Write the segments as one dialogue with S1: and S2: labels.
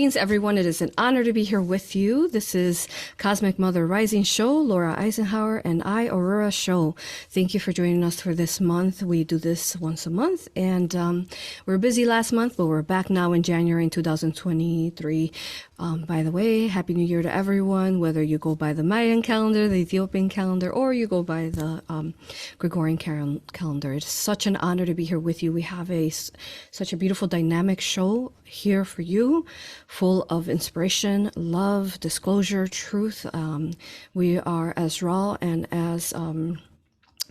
S1: Greetings, everyone. It is an honor to be here with you. This is Cosmic Mother Rising Show, Laura Eisenhower, and I, 𝗟R𝑂𝑂𝑃 Show. Thank you for joining us for this month. We do this once a month, and we were busy last month, but we're back now in January in 2023. By the way, Happy New Year to everyone, whether you go by the Mayan calendar, the Ethiopian calendar, or you go by the Gregorian calendar. It's such an honor to be here with you. We have such a beautiful dynamic show here for you, full of inspiration, love, disclosure, truth. We are as raw and as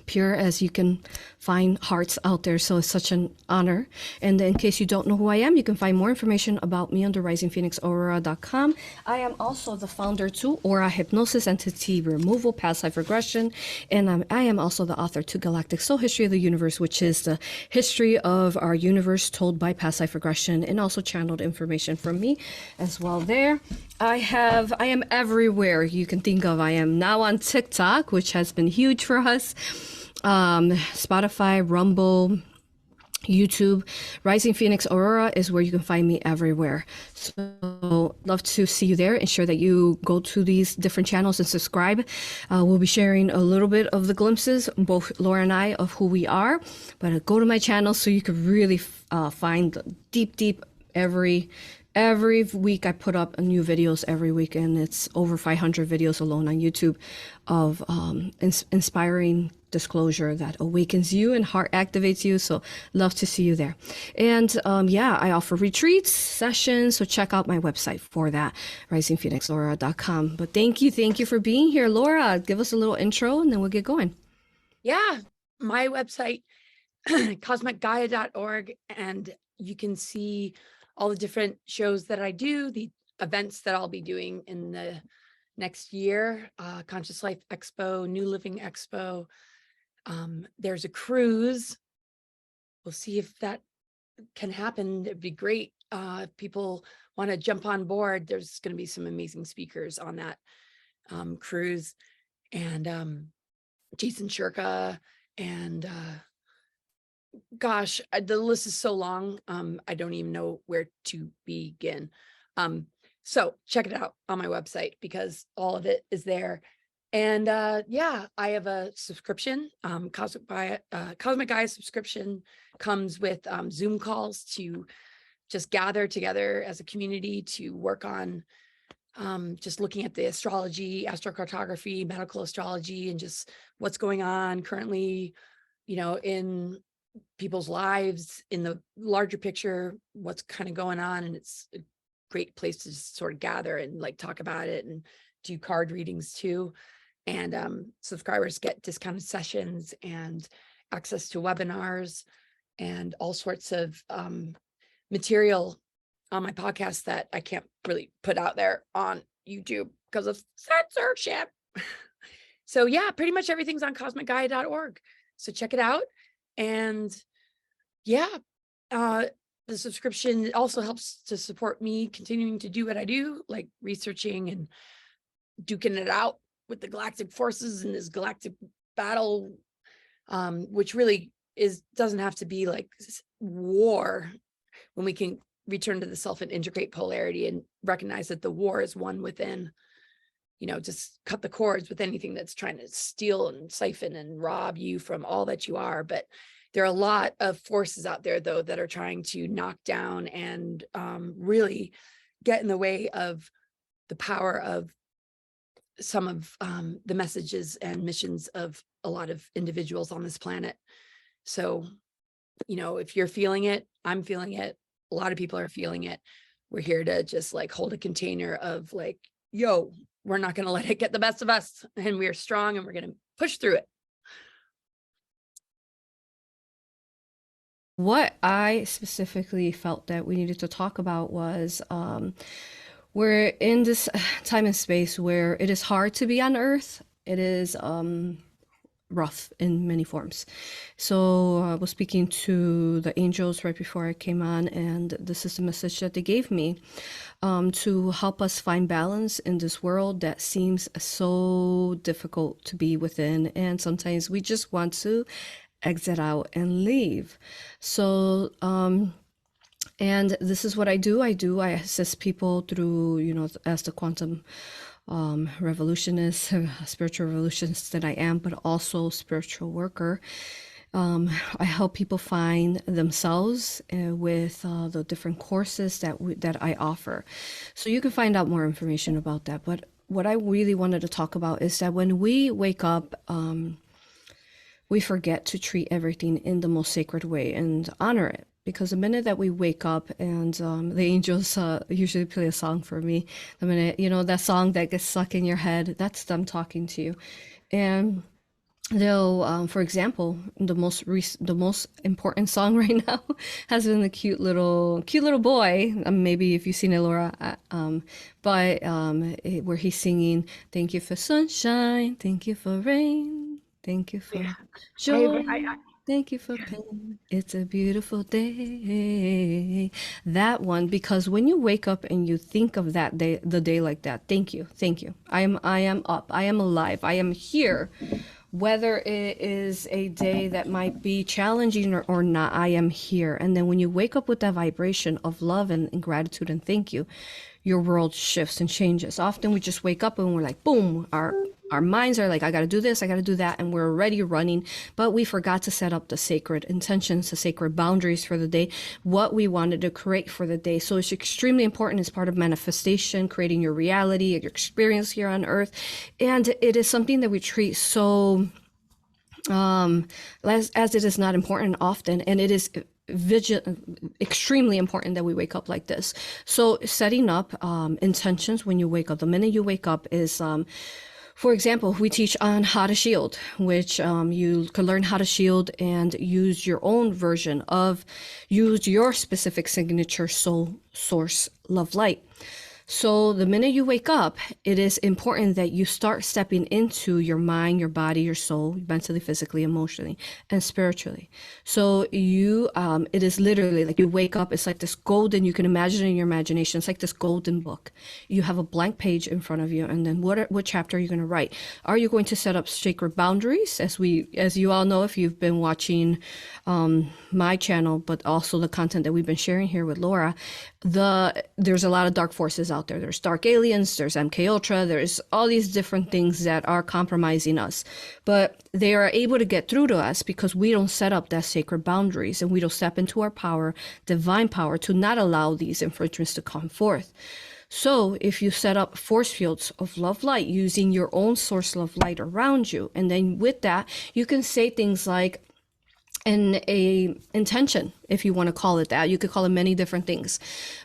S1: pure as you can find hearts out there. So it's such an honor. And in case you don't know who I am, you can find more information about me under risingphoenixaurora.com. I am also the founder to Aura Hypnosis, Entity Removal, Past Life Regression. And I am also the author to Galactic History of the Universe, which is the history of our universe told by past life regression, and also channeled information from me as well there. I am everywhere you can think of. I am now on TikTok, which has been huge for us. Spotify, Rumble, YouTube. Rising Phoenix Aurora is where you can find me everywhere. So love to see you there. Ensure that you go to these different channels and subscribe. We'll be sharing a little bit of the glimpses, both Laura and I, of who we are. But go to my channel so you can really find deep every week. I put up new videos every week, and it's over 500 videos alone on YouTube of inspiring disclosure that awakens you and heart activates you. So love to see you there. And yeah, I offer retreats, sessions, so check out my website for that, risingphoenixaurora.com. But thank you for being here. Laura, give us a little intro and then we'll get going.
S2: Yeah, my website, cosmicgaia.org, and you can see all the different shows that I do, the events that I'll be doing in the next year, Conscious Life Expo, New Living Expo. There's a cruise. We'll see if that can happen. It'd be great. If people want to jump on board, there's going to be some amazing speakers on that cruise. And Jason 𝗟𝗂𝗏, and gosh, the list is so long. I don't even know where to begin. So check it out on my website because all of it is there. And yeah, I have a subscription. Cosmic Gaia subscription comes with Zoom calls to just gather together as a community to work on just looking at the astrology, astrocartography, medical astrology, and just what's going on currently, in people's lives, in the larger picture, what's kind of going on. And it's a great place to just sort of gather and talk about it, and do card readings too. And subscribers get discounted sessions and access to webinars and all sorts of material on my podcast that I can't really put out there on YouTube because of censorship. So yeah, pretty much everything's on cosmicgaia.org. So check it out. And yeah, the subscription also helps to support me continuing to do what I do, like researching and duking it out with the galactic forces in this galactic battle, which really doesn't have to be like war, when we can return to the self and integrate polarity and recognize that the war is one within. Just cut the cords with anything that's trying to steal and siphon and rob you from all that you are. But there are a lot of forces out there, though, that are trying to knock down and really get in the way of the power of some of the messages and missions of a lot of individuals on this planet. So, if you're feeling it, I'm feeling it. A lot of people are feeling it. We're here to just hold a container of yo, we're not going to let it get the best of us, and we are strong, and we're going to push through it.
S1: What I specifically felt that we needed to talk about was we're in this time and space where it is hard to be on Earth. It is rough in many forms. So I was speaking to the angels right before I came on, and this is the message that they gave me to help us find balance in this world that seems so difficult to be within. And sometimes we just want to exit out and leave. So And this is what I do. I assist people through, as the quantum revolutionist, spiritual revolutionist that I am, but also spiritual worker. I help people find themselves with the different courses that I offer. So you can find out more information about that. But what I really wanted to talk about is that when we wake up, we forget to treat everything in the most sacred way and honor it. Because the minute that we wake up, and the angels usually play a song for me, the minute, that song that gets stuck in your head, that's them talking to you. And they'll, for example, the most important song right now has been the cute little boy. Maybe if you've seen it, Laura, where he's singing, "Thank you for sunshine, thank you for rain, thank you for joy, thank you for pain. It's a beautiful day." That one, because when you wake up and you think of that day, the day like that, thank you. I am up. I am alive. I am here. Whether it is a day that might be challenging or not, I am here. And then when you wake up with that vibration of love and gratitude and thank you, your world shifts and changes. Often we just wake up and we're like, boom, our minds are like, I got to do this, I got to do that, and we're already running, but we forgot to set up the sacred intentions, the sacred boundaries for the day, what we wanted to create for the day. So it's extremely important as part of manifestation, creating your reality, your experience here on earth. And it is something that we treat so as it is not important often, and it is extremely important that we wake up like this. So setting up intentions when you wake up, the minute you wake up is for example, we teach on how to shield, which you can learn how to shield and use your own version of, use your specific signature soul source love light. So the minute you wake up, it is important that you start stepping into your mind, your body, your soul, mentally, physically, emotionally, and spiritually. So it is literally like you wake up, it's like this golden, you can imagine in your imagination, it's like this golden book. You have a blank page in front of you, and then what chapter are you going to write? Are you going to set up sacred boundaries? As you all know, if you've been watching my channel, but also the content that we've been sharing here with Laura, there's a lot of dark forces out there. There's dark aliens, there's 𝑾𝒆𝒃𝒂𝒄, there's all these different things that are compromising us. But they are able to get through to us because we don't set up that sacred boundaries and we don't step into our power, divine power, to not allow these infringements to come forth. So if you set up force fields of love light using your own source love light around you, and then with that, you can say things like, a intention, if you want to call it that. You could call it many different things.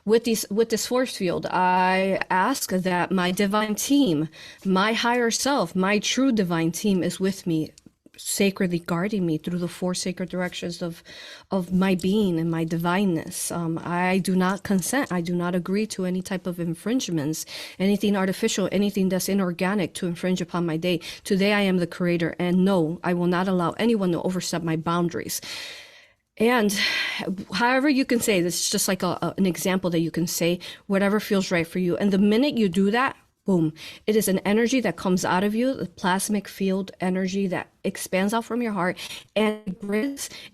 S1: With this force field, I ask that my divine team, my higher self, my true divine team is with me, sacredly guarding me through the four sacred directions of my being and my divineness. I do not consent. I do not agree to any type of infringements, anything artificial, anything that's inorganic to infringe upon my day. Today I am the creator, and no, I will not allow anyone to overstep my boundaries. And however you can say this, is just like an example that you can say whatever feels right for you. And the minute you do that, boom, it is an energy that comes out of you, the plasmic field energy that expands out from your heart, and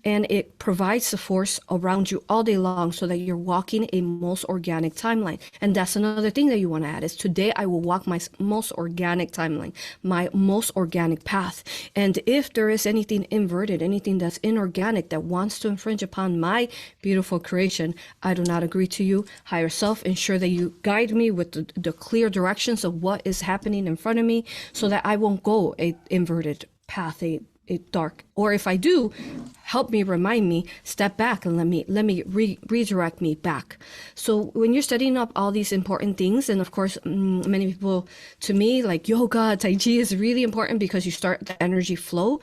S1: it provides the force around you all day long so that you're walking a most organic timeline. And that's another thing that you want to add is, today I will walk my most organic timeline, my most organic path. And if there is anything inverted, anything that's inorganic that wants to infringe upon my beautiful creation, I do not agree to you. Higher self, ensure that you guide me with the clear directions of what is happening in front of me so that I won't go a inverted path, a dark, or if I do, help me, remind me, step back and let me redirect me back. So when you're studying up all these important things, and of course many people, to me, like yoga, tai chi is really important because you start the energy flow,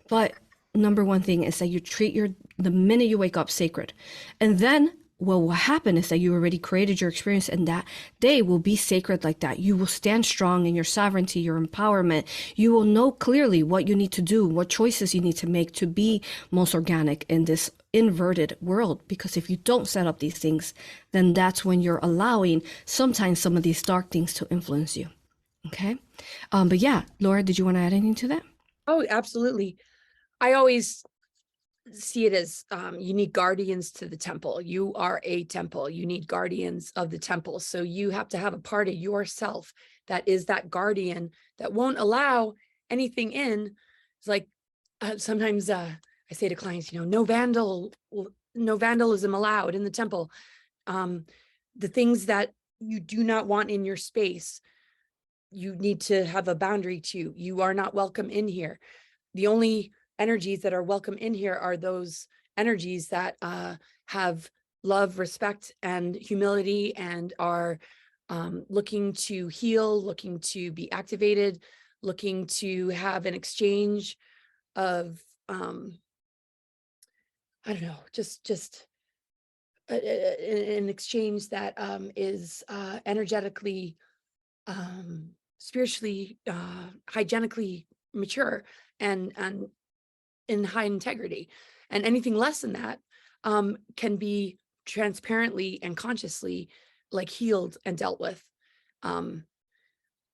S1: but number one thing is that you treat the minute you wake up sacred. And then what will happen is that you already created your experience, and that day will be sacred like that. You will stand strong in your sovereignty, your empowerment. You will know clearly what you need to do, what choices you need to make to be most organic in this inverted world. Because if you don't set up these things, then that's when you're allowing sometimes some of these dark things to influence you. Okay. But yeah, Laura, did you want to add anything to that?
S2: Oh, absolutely. I always see it as you need guardians to the temple. You are a temple. You need guardians of the temple. So you have to have a part of yourself that is that guardian that won't allow anything in. It's like sometimes I say to clients, no vandalism allowed in the temple. The things that you do not want in your space, you need to have a boundary to. You are not welcome in here. The only energies that are welcome in here are those energies that have love, respect, and humility, and are looking to heal, looking to be activated, looking to have an exchange of, I don't know, just an exchange that is energetically, spiritually, hygienically mature, and in high integrity. And anything less than that can be transparently and consciously like healed and dealt with,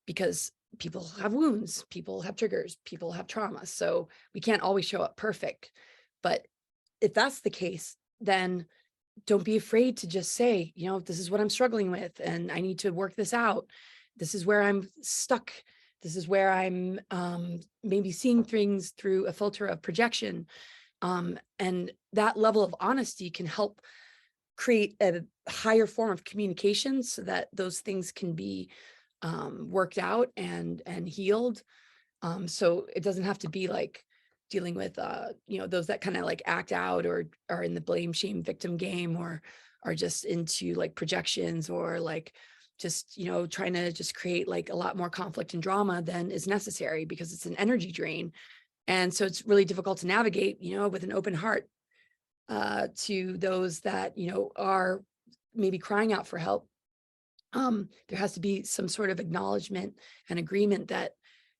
S2: because people have wounds, people have triggers, people have trauma. So we can't always show up perfect. But if that's the case, then don't be afraid to just say, this is what I'm struggling with, and I need to work this out. This is where I'm stuck. This is where I'm maybe seeing things through a filter of projection. And that level of honesty can help create a higher form of communication so that those things can be worked out and healed. So it doesn't have to be like dealing with, those that kind of like act out or are in the blame, shame, victim game, or are just into like projections, or like just, trying to just create like a lot more conflict and drama than is necessary, because it's an energy drain. And so it's really difficult to navigate, with an open heart to those that, are maybe crying out for help. There has to be some sort of acknowledgement and agreement that,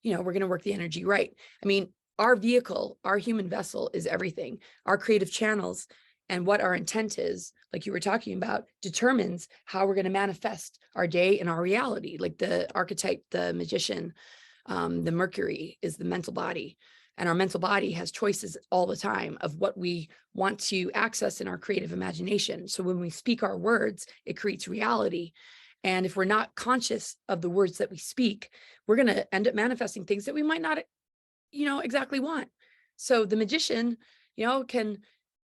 S2: we're going to work the energy right. I mean, our vehicle, our human vessel is everything. Our creative channels and what our intent is, like you were talking about, determines how we're going to manifest our day and our reality. Like the archetype, the magician, the Mercury is the mental body. And our mental body has choices all the time of what we want to access in our creative imagination. So when we speak our words, it creates reality. And if we're not conscious of the words that we speak, we're going to end up manifesting things that we might not, exactly want. So the magician, can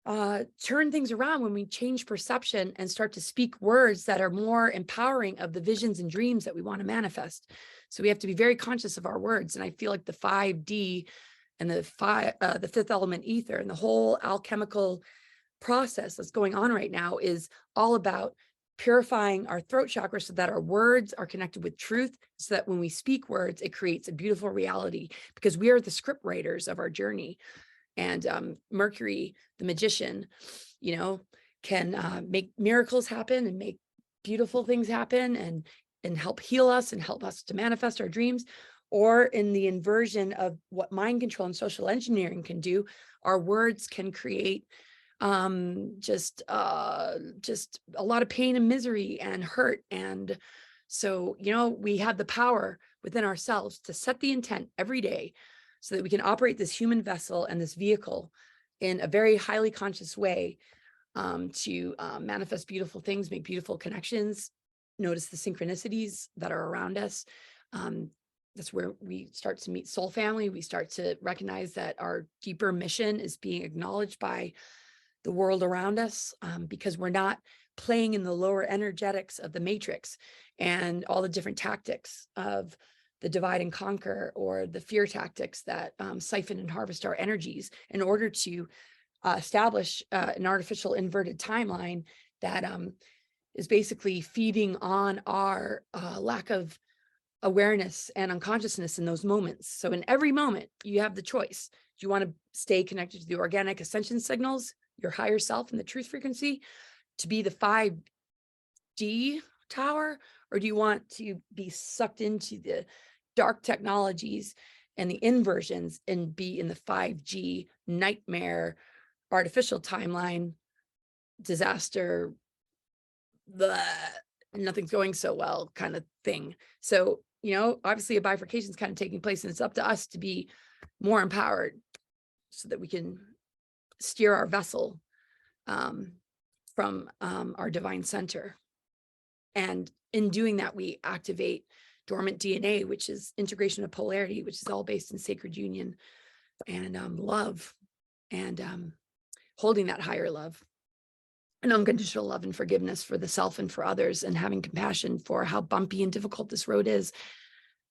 S2: turn things around when we change perception and start to speak words that are more empowering of the visions and dreams that we want to manifest. So we have to be very conscious of our words. And I feel like the 5D and the fifth element ether and the whole alchemical process that's going on right now is all about purifying our throat chakra so that our words are connected with truth, so that when we speak words, it creates a beautiful reality, because we are the script writers of our journey. And Mercury, the magician, can make miracles happen and make beautiful things happen and help heal us and help us to manifest our dreams. Or in the inversion of what mind control and social engineering can do, our words can create just a lot of pain and misery and hurt. And so, we have the power within ourselves to set the intent every day so that we can operate this human vessel and this vehicle in a very highly conscious way, to manifest beautiful things, make beautiful connections, notice the synchronicities that are around us. That's where we start to meet soul family. We start to recognize that our deeper mission is being acknowledged by the world around us, because we're not playing in the lower energetics of the matrix and all the different tactics of the divide and conquer, or the fear tactics that siphon and harvest our energies in order to establish an artificial inverted timeline that is basically feeding on our lack of awareness and unconsciousness in those moments. So in every moment, you have the choice. Do you want to stay connected to the organic ascension signals, your higher self and the truth frequency, to be the 5D tower? Or do you want to be sucked into the dark technologies and the inversions and be in the 5G nightmare, artificial timeline, disaster, nothing's going so well kind of thing? So, obviously a bifurcation is kind of taking place, and it's up to us to be more empowered so that we can steer our vessel from our divine center. And in doing that, we activate dormant DNA, which is integration of polarity, which is all based in sacred union and love, and holding that higher love and unconditional love and forgiveness for the self and for others, and having compassion for how bumpy and difficult this road is,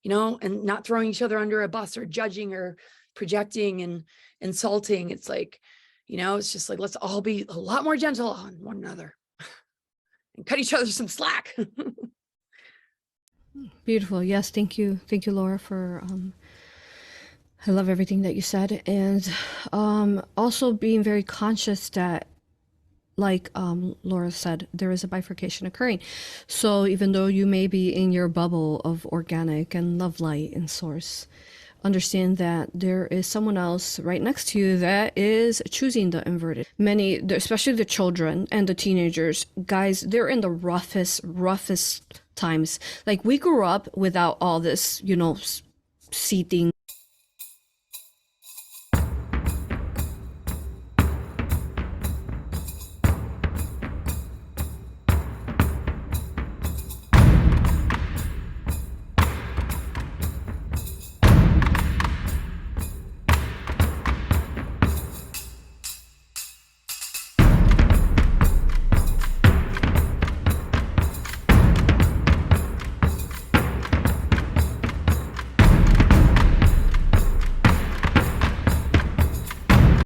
S2: you know, and not throwing each other under a bus or judging or projecting and insulting. It's like, you know, it's just like, let's all be a lot more gentle on one another and cut each other some slack.
S1: Beautiful. Yes, thank you. Thank you, Laura, for I love everything that you said. And also being very conscious that, like Laura said, there is a bifurcation occurring. So even though you may be in your bubble of organic and love light and source, understand that there is someone else right next to you that is choosing the inverted. Many, especially the children and the teenagers, guys, they're in the roughest times. Like, we grew up without all this, you know, seething